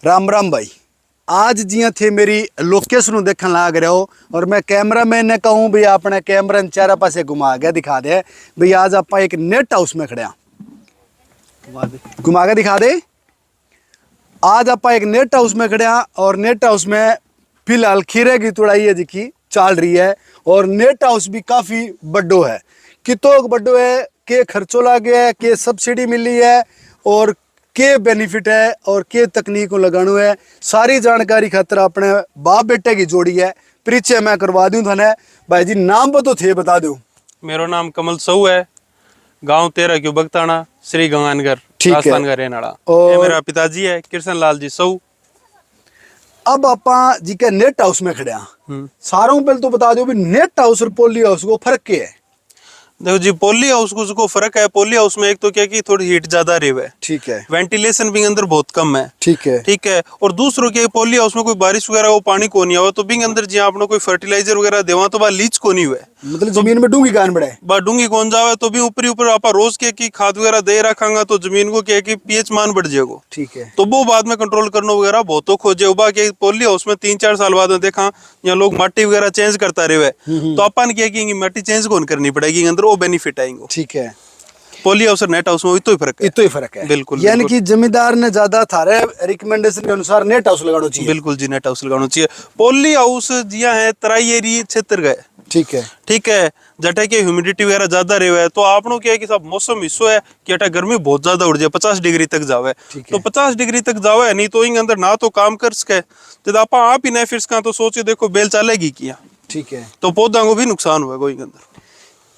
राम राम भाई। आज जिया थे मेरी लोकेशन देखने लाग रहे हो और मैं कैमरा मैन ने कहूँ भी अपने कैमरा चारा पासे घुमा के दिखा दे भाई। आज आप एक नेट हाउस में खड़े घुमा के दिखा दे। आज आप एक नेट हाउस में खड़े और नेट हाउस में फिलहाल खीरे की तुड़ाई है जी चल रही है और नेट हाउस भी काफ़ी बड़ो है। कितो बड़ो है, के खर्चो लागे है, के सब्सिडी मिली है और के बेनिफिट है और के तकनीक को लगानो है, सारी जानकारी खातर अपने बाप बेटे की जोड़ी है। परिचय मैं करवा दूं थाने भाई जी। नाम तो थे बता दो। मेरा नाम कमल सऊ है, गांव 13 क्यों बगताना, श्री गंगानगर, राजस्थान का रहने वाला। और मेरा पिताजी है कृष्ण लाल जी सऊ। अब आपा जी के नेट हाउस में खड़े सारों पहले तो बता दो भी नेट हाउस और पोली हाउस को फर्क क्या है। देखो जी, पोली हाउस को फर्क है। पोली हाउस में एक तो क्या कि थोड़ी हीट ज्यादा रही है, ठीक है, वेंटिलेशन भी अंदर बहुत कम है, ठीक है, ठीक है। और दूसरों के पोली हाउस में कोई बारिश वगैरह वो पानी को नहीं आवा तो बिंग अंदर जी आपने कोई फर्टिलाइजर वगैरह देवा तो बा लीच को नहीं हुए, मतलब जमीन में डूंगी कान बढ़े बा डूंगी कौन जावे तो भी ऊपर ऊपर आप रोज के की खाद वगैरह दे रखांगा तो जमीन को क्या कि पीएच मान बढ़ जाएगा, ठीक है। तो वो बाद में कंट्रोल करना वगैरह बहुत तो खोजे उबा के पोली हाउस में 3-4 साल बाद में देखा यहाँ लोग माटी वगैरह चेंज करता रहे तो अपन क्या कि माटी चेंज कौन करनी पड़ेगी, अंदर वो बेनिफिट आएंगे, ठीक है। पोली हाउस और नेट हाउस में इतो ही फर्क है, इतो ही फर्क है, बिल्कुल। यानी कि जमींदार ने ज्यादा थारे रिकमेंडेशन के अनुसार नेट हाउस लगाना चाहिए। बिल्कुल जी, नेट हाउस लगाना चाहिए। पोली हाउस जिया है तराई एरिया क्षेत्र गए, ठीक है, ठीक है, जटे के ह्यूमिडिटी वगैरह ज्यादा रहे है तो आपनो क्या है कि सब मौसम हिस्सो है कि अटा गर्मी बहुत ज्यादा उड़ जाए 50 डिग्री तक जावे, तो 50 डिग्री तक जावे नहीं तो इन अंदर ना तो काम कर सके जब आप ही नहीं फिर सका तो सोचे देखो बेल चलेगी किया, ठीक है, तो पौधा को भी नुकसान हुआ कोई अंदर।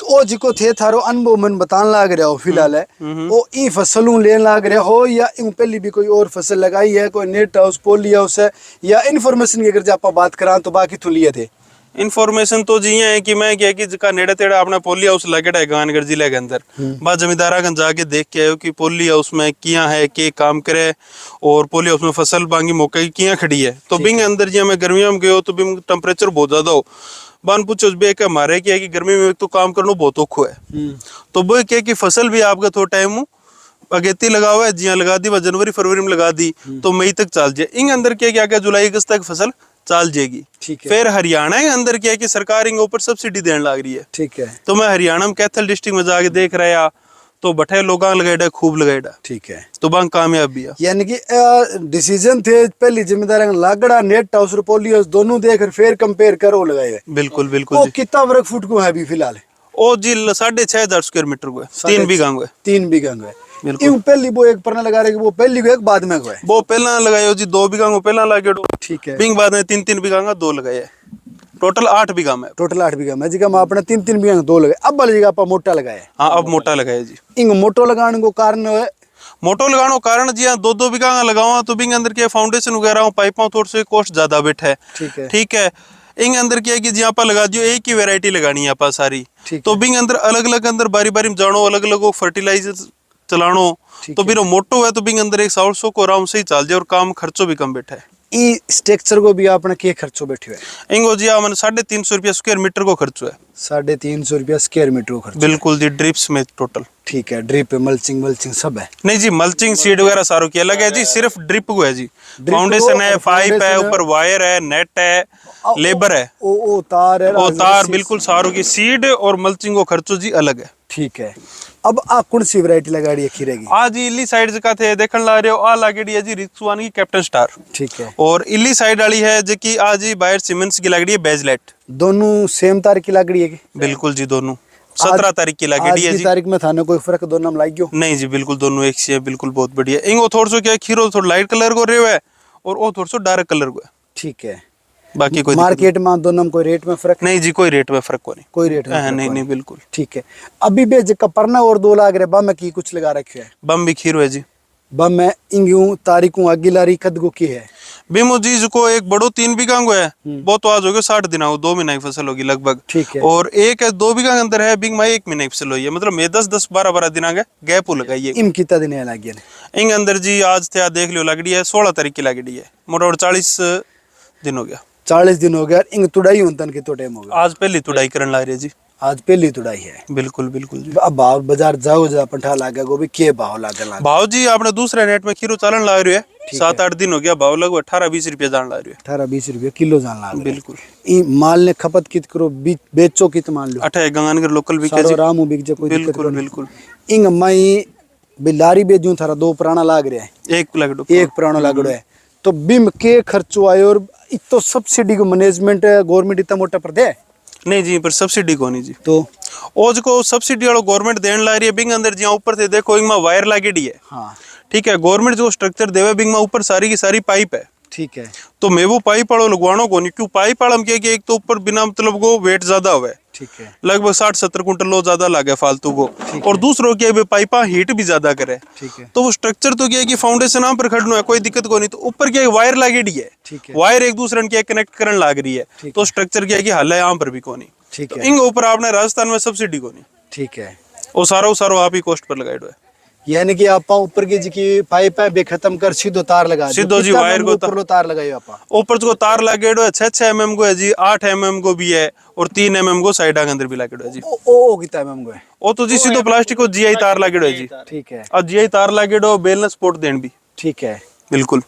तो जिको थे थारो अनुभव मन बतान लाग रहे हो फिलहाल है वो ई फसलों लेन लाग रहे हो या इन पहले भी कोई और फसल लगाई है, कोई नेट हाउस पोली हाउस है या इन्फॉर्मेशन की अगर आप बात करा तो बाकी तो लिए थे इन्फॉर्मेशन तो जी है कि मैं क्या कि जिका नेड़े तेड़ा अपना पोली हाउस लगेड़ा है गंगानगर जिले के अंदर बात जमींदारा गंज जाके देख के आयो कि पोली हाउस में किया है के काम करे और पोली हाउस में फसल बांगी मौके की किया खड़ी है तो बिंग अंदर जी मैं गर्मियों में गयो तो बिंग टेम्परेचर बहुत ज्यादा हो बान पूछो बे के हमारे क्या कि गर्मी में तो काम करना बहुत औखो है तो वो क्या कि फसल भी आपका थोड़ा टाइम अगेती लगा हुआ है जिया लगा दी जनवरी फरवरी में लगा दी तो मई तक चल जाए इन अंदर क्या क्या जुलाई अगस्त तक फसल चाल जाएगी, फिर हरियाणा के अंदर क्या है कि सरकार इनके ऊपर सब्सिडी देने लग रही है, ठीक है। तो मैं हरियाणा में कैथल डिस्ट्रिक्ट में जाके देख रहा तो बठे लोग लगाएडा खूब लगाएडा, ठीक है, तो बांग कामयाब भी है। यानी कि डिसीजन थे पहली जिम्मेदार लागड़ा नेट हाउस और पोली हाउस दोनों देख फिर कंपेयर करो लगाए। बिल्कुल बिल्कुल। कितना वर्ग फुट को है अभी फिलहाल? ओ जी 6,500 स्क्वायर मीटर को है, 3 बीघा को है, 3 बीघा को है। पहली वो एक परना लगा रहे वो पहली को एक बाद में को है वो पहला लगायो जी 2 बीघा को पहला लगे, ठीक है, बिंग बाद में 3-3 बीघा का 2 लगाए, टोटल 8 बीघा में, टोटल 8 बीघा में जी का आपने 3-3 बीघा 2 लगाए। अब वाली जगह आप मोटा लगाए? हाँ अब मोटा लगाए जी। इन मोटो लगाने को कारण है मोटो लगाने कारण जी 2-2 बीघा का लगावा तो बिंग अंदर के फाउंडेशन वगैरह पाइपों थोड़ा से कॉस्ट ज्यादा बैठा है, ठीक है, ठीक है। इन अंदर क्या है कि जी आप लगा दियो एक ही वैरायटी लगानी है आप सारी, तो बिंग अंदर अलग अलग अंदर बारी बारी में जानो अलग अलग फर्टिलाइजर चलानो तो फिर मोटो है तो बिंग अंदर एक 100 को आराम से ही चल जाए और काम खर्चो भी कम बैठा है। ई स्ट्रक्चर को भी आपने के खर्चो बैठे हुए? इंगो जी मैंने 350 रुपया स्क्वायर मीटर को खर्चो है। 350 रुपया स्क्वायर मीटर को खर्च? बिल्कुल जी, ड्रिप्स में टोटल, ठीक है। ड्रिप मल्चिंग सब है? नहीं जी, मल्चिंग सीड वगैरह सारों की अलग है जी, सिर्फ ड्रिप को है जी। फाउंडेशन है, पाइप है, ऊपर वायर है, नेट है, लेबर है, ओ तार है, ओ तार, बिल्कुल सारों की सीड और मल्चिंग को खर्चो जी अलग है, ठीक है। अब आ कौन सी वैरायटी लगाड़ी है खीरे की? आज इली साइड का थे देखन ला रहे हो आ लागड़ी है जी रिक्सवान की कैप्टन स्टार, ठीक है, और इली साइड वाली है जो कि आज ही बायर सीमेंट्स की लागड़ी है बेजलेट। दोनों सेम तारीख की लागड़ी है? बिल्कुल जी, दोनों 17 तारीख की लागड़ी है जी। तारीख में थाने कोई फर्क दोनों में लागियो? नहीं जी, बिल्कुल दोनों एक से है, बिल्कुल बहुत बढ़िया। इंगो थोड़ा सो क्या खीरो थोड़ा लाइट कलर को रेव है और वो थोड़ा सो डार्क कलर को है, ठीक है। बाकी कोई मार्केट में दोनों में कोई रेट में फर्क? नहीं जी, कोई रेट में फर्क को नहीं, कोई रेट में नहीं नहीं बिल्कुल, ठीक है। अभी भी जब परना और 2 लाख रहे बम की कुछ लगा रखे है? बम भी खीरो है जी, बम में इंग्यू तारीखों अगिलारी कद को की है? बीमो जी को एक बड़ो 3 बीघा को है वो तो आज हो गया 60 दिन 2 महीना की फसल होगी लगभग, ठीक है, और एक है 2 बीघा के अंदर है बिंग में 1 महीना की फसल हुई है, मतलब मैं 10-12 दिन आगे गैप लगाई है। इन कितना दिन लगी है इंग अंदर जी? आज थे देख लियो लगड़ी है 16 तारीख की लगड़ी है, मोटामोटी 40 दिन हो गया, 40 दिन हो गया। इंग तुड़ाई उनतन के तो टाइम हो गया? आज पहली तुड़ाई करने लग रही है जी। आज पहली तुड़ाई है। बिल्कुल बिल्कुल जी। अब भाव बाजार जाओ जा पंठा लागे गोभी के भाव लागे भाव जी आपने दूसरे नेट में खीरो चालन ला रहे है, ठीक 7-8 दिन हो गया, भाव लगभग 18-20 रुपया जान ला रहे है। 18-20 रुपये किलो जान लाग बिल्कुल। ई माल ने खपत कित करो बेचो कित मान लो अठे गंगानगर लोकल भी सारो रामू बिक जे कोई दिक्कत बिल्कुल नहीं। बिल्कुल। इंग मई बिलारी बेजू थारा 2 पुराना लाग रहा है, एक लगड़ो एक पुराना लागड़ो है, तो बिम के खर्चो आयो और इतो सब्सिडी को मैनेजमेंट गवर्नमेंट इतना मोटा पर दे नहीं जी, पर सब्सिडी कोनी जी। तो ओज को सब्सिडी वालो गवर्नमेंट देन ला रही है, बिंग अंदर जिया ऊपर से देखो इंग में वायर लागेडी है। हाँ ठीक है, गवर्नमेंट जो स्ट्रक्चर देवे बिंग में ऊपर सारी की सारी पाइप है। ठीक है। तो मैं वो पाइप वालों लगवानो को नहीं, क्यों पाइप वाला क्या कि एक तो ऊपर बिना मतलब को वेट ज्यादा हुआ है, ठीक है। लगभग 60-70 कुंटल लो ज्यादा लागे फालतू को, और दूसरों क्या है पाइपा हीट भी ज्यादा करे। ठीक है। तो वो स्ट्रक्चर तो क्या है कि फाउंडेशन यहाँ पर खड़ना है, कोई दिक्कत को नहीं, तो ऊपर क्या है वायर लागेडी है, ठीक है। वायर एक दूसरे के कनेक्ट करने लाग रही है, तो स्ट्रक्चर क्या है कि हाल है यहाँ पर भी को नहीं। ठीक तो है। इंग ऊपर आपने राजस्थान में सब्सिडी को नहीं, ठीक है। वो सारो आप ही कॉस्ट पर लगाए है। यानी कि आप ऊपर की जी की पाइप है बे खत्म कर सीधो तार लगा सीधो जी वायर को ऊपर लो तार लगायो आप ऊपर को तार लागेड़ो है, 6-6 mm को है जी, 8 mm को भी है, और 3 mm को साइड के अंदर भी लागेड़ो है जी। ओ कितना एमएम को है? वो तो जी सीधो प्लास्टिक को जीआई तार लागेड़ो है जी। ठीक है। और जीआई तार लागेड़ो बैलेंस सपोर्ट देन भी। ठीक है। बिल्कुल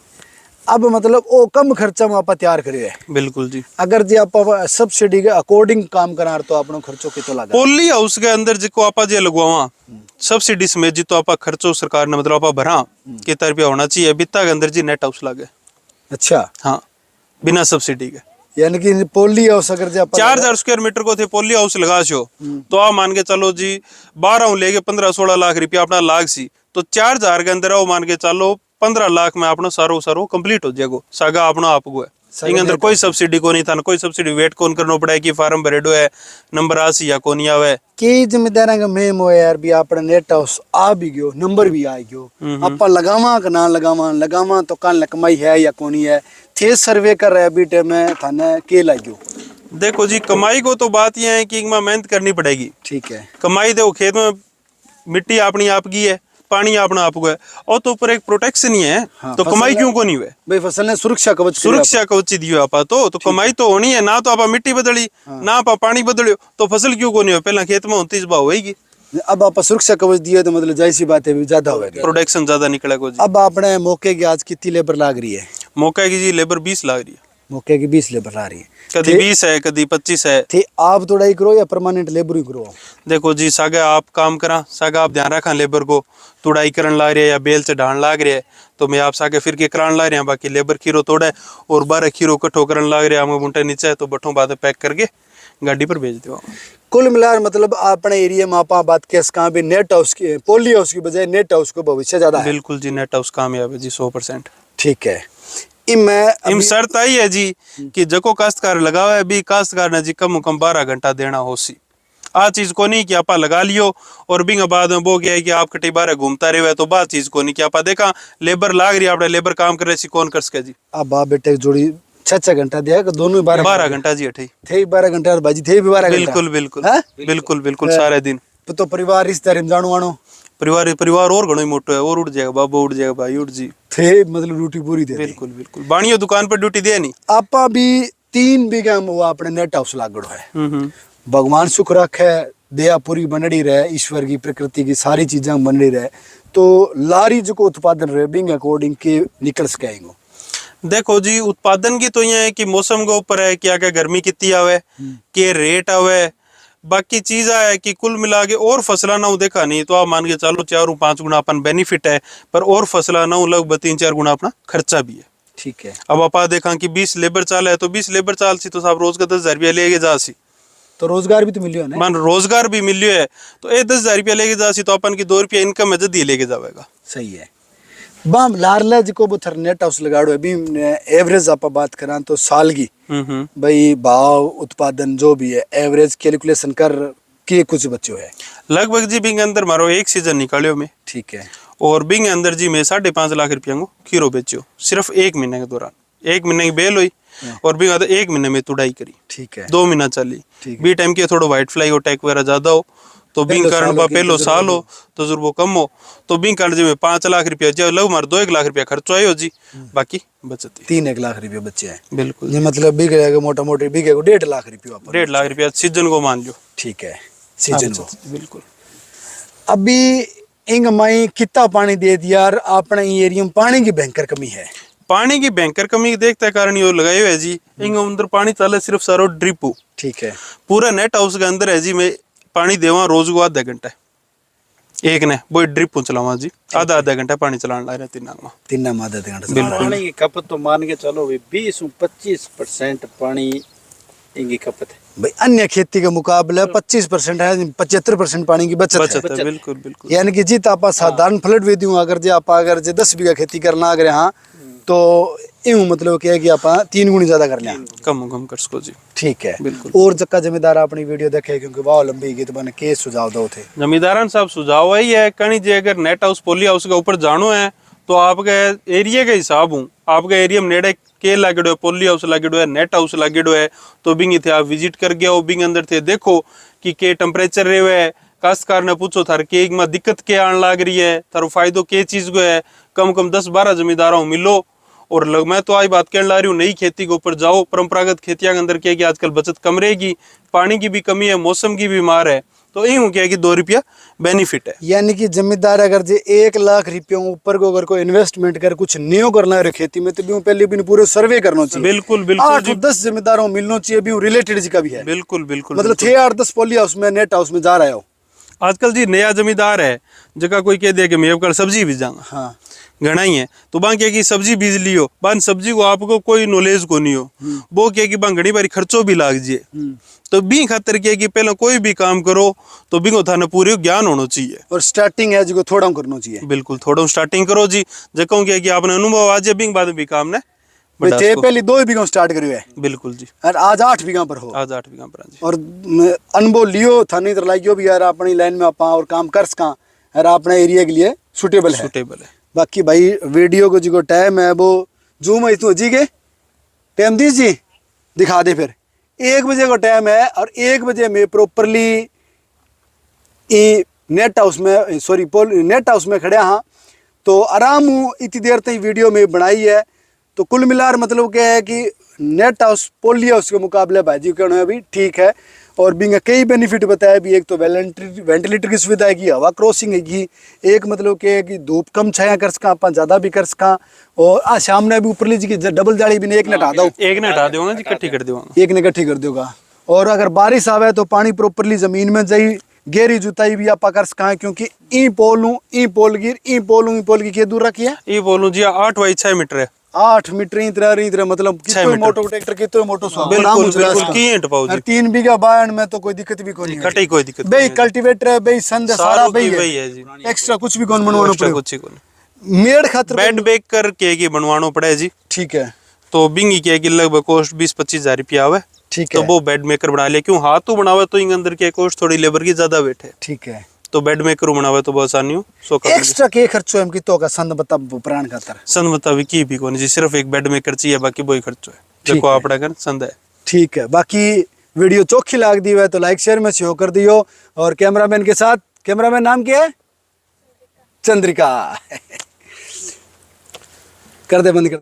अब मतलब ओ कम खर्चा में आप तैयार करियो है। बिल्कुल जी। अगर जी आप सब्सिडी के अकॉर्डिंग काम करार तो आपनो खर्चो कितो लागे? पोली हाउस के अंदर जिको आपा जे लगवावा सब्सिडी में जी, तो आपा खर्चो सरकार ने मतलब आपा भरा कितना रुपया होना चाहिए, बित्ता के अंदर जी नेट हाउस लागे। अच्छा। हाँ, बिना सब्सिडी के। यानी कि पोली हाउस अगर जी आप 4000 स्क्वायर मीटर को थे पोली हाउस लगा छो, तो आप मान के चलो जी 12 लेके 15-16 लाख रुपया अपना लाग सी, तो 4000 के अंदर आओ मान के चलो 15 लाख में अपना सारो कंप्लीट हो जाएगा, सागा अपना आपको है। इंगे अंदर कोई सब्सिडी को नहीं था, कोई सब्सिडी वेट कौन करना पड़ा है कि फार्म भरेडो है नंबर आसी या कोनी आवे की जिम्मेदार का मेम हो यार भी आपने नेट हाउस आ भी गयो, नंबर भी आ गयो, आप लगावा का ना लगावा तो कान कमाई है या कोनी है, थे सर्वे कर रहे अभी टाइम में थाने के लाग्यो। देखो जी, कमाई को तो बात यह है कि इनमें मेहनत करनी पड़ेगी। ठीक है। कमाई देखो खेत में मिट्टी अपनी आपकी है, पानी अपना आपको है, और तो ऊपर एक प्रोटेक्शन ही है। हाँ, तो कमाई क्यों को नहीं हुए भाई? फसल ने सुरक्षा कवच दियो आपा, तो कमाई तो होनी है ना, तो आपा मिट्टी बदली ना आपा पानी बदलियो, तो फसल क्यों को नहीं हो? पहला खेत में होती भाव होगी। अब आप सुरक्षा कवच दिए तो मतलब जायसी बात है ज्यादा होगा, प्रोडक्शन ज्यादा निकलेगा जी। अब आपने मौके की आज कितनी लेबर लाग रही है? मौके की जी लेबर 20 लाग रही है। मौके की 20 लेबर ला रही है, कभी 20 है, कभी 25 है। थे आप तोड़ाई करो या परमानेंट लेबर ही करो? देखो जी, सागा आप काम करा, सागा आप ध्यान रखा लेबर को, तुड़ाई करन ला रहे है या बेल से ढाण लाग रहे है, तो मैं आप सागे फिर के करान ला रहे हैं, बाकी लेबर खीरो तोड़े और 12 खीरो कट्ठो करन लाग रहे हैं, हम बुंटे नीचे तो बठों बाद पैक करके गाड़ी पर भेज दो। कुल मिलाकर मतलब अपने एरिया में आप बात केस कहाँ भी नेट हाउस की, पोली हाउस की बजाय नेट हाउस को भविष्य ज्यादा है? बिल्कुल जी, नेट हाउस कामयाब है जी 100%। ठीक है। इम शर्त आई है जी कि जको काश्तकार लगावा है भी काश्तकार ने जी कम 12 घंटा देना हो सी। आ चीज को नहीं कि आपा लगा लियो और बिंग बाद में वो क्या है कि आप कटी बारे घूमता रहे, तो बात चीज को नहीं कि आपा देखा लेबर लाग रही है, आपने लेबर काम कर रहे सी, कौन कर सके जी? अब बाप बेटे जोड़ी 6 घंटा दिया कि दोनों 12 घंटा जी अठे थे 12 घंटा और बाजी थे भी 12 घंटा। बिल्कुल बिल्कुल बिल्कुल बिल्कुल सारे दिन। तो परिवार रिश्तेदार जानो आनो परिवार और घणो मोटो है, और उठ जाएगा बाबू, उठ जाएगा भाई, उठ जी थे मतलब ड्यूटी पूरी दे। बिल्कुल बिल्कुल। बाणियो दुकान पर ड्यूटी दे नहीं। आपा भी 3 बीघा में वो अपने नेट हाउस लागड़ो है। भगवान सुख रखे, दया पूरी बनड़ी रहे, ईश्वर की प्रकृति की सारी चीजें बनड़ी रहे, तो लारी जो उत्पादन रहे बिंग अकॉर्डिंग के निकल सकेंगे। देखो जी, उत्पादन की तो यह है कि मौसम के ऊपर है, क्या क्या गर्मी कितनी आवे, के रेट आवे, बाकी चीज है कि कुल मिला के और फसला ना देखा नहीं तो आप मान के चलो 4-5 गुना अपन बेनिफिट है, पर और फसला ना लगभग 3-4 गुना अपना खर्चा भी है। ठीक है। अब आप देखा कि 20 लेबर चाल है, तो 20 लेबर चाल सी तो साहब रोज का 10,000 रुपया लेके जा सी, तो रोजगार भी तो मिलियो है ना? मान रोजगार भी मिलियो है, तो ये 10,000 रुपया लेके जा सी, तो अपन की 2 रुपया इनकम है जल्दी लेके जाएगा। सही है। बाम लारला जी को बुथर नेट हाउस लगाड़ो अभी एवरेज आप बात करा तो साल की भाई भाव उत्पादन जो भी है एवरेज कैलकुलेशन कर के कुछ बच्चों है लगभग जी बिंग अंदर मारो एक सीजन निकालियो में। ठीक है। और बिंग अंदर जी मैं 5.5 लाख रुपया को खीरो बेचो सिर्फ 1 महीने के दौरान। 1 महीने की बेल हुई और बिंग अंदर 1 महीने में तुड़ाई करी। ठीक है। 2 महीना चली बी टाइम के थोड़ा व्हाइट फ्लाई और टैक वगैरह ज्यादा हो तो बिंग कारण बा पहलो साल हो तजुर्बो कम हो तो बिंग कारण जी में 5 लाख रुपया जो लग मार 2 लाख रुपया खर्चो आयो जी, बाकी बचत 3 लाख रुपया बच्चे हैं। बिल्कुल ये मतलब बिके मोटा मोटी बिके को 1.5 लाख रुपया आप 1.5 लाख रुपया सीजन को मान लो। ठीक है सीजन को। बिल्कुल अभी इंग माई कितना पानी दे दिया यार, अपने एरिया में पानी की भयंकर कमी है। पानी की भयंकर कमी देखते कारण यो लगाए हुए है जी, इंग अंदर पानी चले सिर्फ सारो ड्रिप ठीक है पूरा नेट हाउस के अंदर है जी, मैं पानी देवा रोज को आधा घंटा एक ने वो ड्रिप चलावा जी, आधा घंटा पानी चलाने लग रहे तीन में आधा घंटा। पानी की खपत तो मान के चलो 20-25% पानी इनकी खपत है भाई, अन्य खेती के मुकाबले 25% है, 75% पानी की बचत है। बिल्कुल बिल्कुल। यानी कि जीत आप साधारण फ्लड भी दूं अगर जे आप अगर जे 10 बीघा खेती करना अगर यहाँ तो यूं मतलब क्या है कि आप 3 गुनी ज्यादा कर लें, कम कर सको जी। ठीक है बिल्कुल। और जक्का जमींदार अपनी वीडियो देखे क्योंकि वाह लंबी गीत बने के सुझाव दो थे जमींदारन साहब सुझाव यही है कहीं जे अगर नेट हाउस पोली हाउस के ऊपर जानो है तो आपके एरिया के हिसाब हूँ, आपके एरिया में नेड़े के लागेडो है, पोली हाउस लागेडो है, नेट हाउस लागेडो है, तो बिंग थे आप विजिट कर गया हो, बिंग अंदर थे देखो कि के टेम्परेचर रहे है, काश्तकार ने पूछो थार के में दिक्कत के आने लाग रही है, थारो फायदो के चीज को है, कम 10-12 जमींदारों मिलो। और मैं तो आज बात कहने ला रही हूँ नई खेती के ऊपर जाओ, परंपरागत खेतियां के अंदर क्या है कि आजकल बचत कम रहेगी, पानी की भी कमी है, मौसम की भी मार है, तो यूं क्या है कि 2 रुपया बेनिफिट है। यानी कि जमींदार अगर जे 1 लाख रुपयों ऊपर को अगर कोई इन्वेस्टमेंट कर कुछ न्यू करना है खेती में तो भी पहले भी पूरे सर्वे करना चाहिए। बिल्कुल बिल्कुल 8-10 जमींदारों मिलना चाहिए भी रिलेटेड जी का भी है। बिल्कुल बिल्कुल मतलब 6-8-10 पोली हाउस में नेट हाउस में जा रहे हो आजकल जी नया जमींदार है जगह कोई कह दिया कि मैं कल सब्जी बीज जाऊंगा, हाँ घना ही है तो बा क्या कि सब्जी बीज लियो, बान सब्जी को आपको कोई नॉलेज को नहीं हो, वो क्या कि बा घनी बारी खर्चो भी लाग जाए, तो बी खातर क्या कि पहले कोई भी काम करो तो बिंगो थाने पूरे ज्ञान होना चाहिए और स्टार्टिंग है जो थोड़ा करना चाहिए। बिल्कुल थोड़ा स्टार्टिंग करो जी, जको क्या कि आपने अनुभव आज बिंग बाद में भी काम ने थे पहले 2 बीघा स्टार्ट करियो है। बिल्कुल जी। और आज 8 बीघा पर हो, आज 8 बीघा पर जी। और अनुभव लियो थाने इधर लाइयो भी यार अपनी लाइन में आप और काम कर सका और अपने एरिया के लिए सुटेबल है। बाकी भाई वीडियो को जो टाइम है वो जूम है तो जी के टाइम दीजिए दिखा दे, फिर 1 बजे का टाइम है और 1 बजे में प्रॉपरली नेट हाउस में सॉरी नेट हाउस में खड़े हाँ, तो आराम हूँ इतनी देर तक वीडियो में बनाई है। तो कुल मिलाकर मतलब क्या है कि नेट हाउस पोली हाउस के मुकाबले भाजी कहना भी ठीक है और बिंग कई बेनिफिट बताया भी। एक तो वेंटिलेटर की सुविधा है कि हवा क्रॉसिंग है कि एक मतलब क्या है कि धूप कम छाया कर सका अपन ज़्यादा भी कर सका और सामने भी ऊपर लीजिए कि डबल जाली भी ने एक ने हटा दो, एक ने हटा दूंगा जी, इकट्ठी कर दूंगा, एक ने इकट्ठी कर दोगा। और अगर बारिश आवे तो पानी प्रॉपरली जमीन में जाई, गहरी जुताई भी आप कर सका क्योंकि ई पोल की दूर रखी है, ये बोलूं जी 8 बाई 6 मीटर है, 8 मीटर इतना मतलब कितने मोटो ट्रैक्टर कितने मोटो सो बिल्कुल बिल्कुल की इंट पाओ जी। 3 बीघा बायन में तो कोई दिक्कत भी कोई नहीं कटे कोई दिक्कत भाई, कल्टीवेटर है भाई, संद सारा भाई है जी, एक्स्ट्रा कुछ भी कौन बनवाना पड़ेगा, कुछ ही कोई मेड़ खातर बेड बेक कर के बनवाना पड़े जी। ठीक है तो बिंगी क्या कि लगभग कॉस्ट 20-25 हजार रुपया आवे, ठीक तो है वो बेड मेकर बना ले, क्यों हाथ तो बनावे तो इंग अंदर के कॉस्ट थोड़ी लेबर की ज्यादा वेट है, ठीक है तो बेड मेकर बनावे तो बहुत आसानी हो सो एक्स्ट्रा के खर्चो हम की तो का संद बता प्राण खातर संद बतावी की भी कोनी जी, सिर्फ एक बेड मेकर चाहिए, बाकी वही खर्चो है देखो आपड़ा कर संद है। ठीक है, बाकी वीडियो चोखी लाग दी है तो लाइक शेयर में शेयर कर दियो। और कैमरामैन के साथ, कैमरामैन नाम क्या है? चंद्रिका कर दे बंद कर।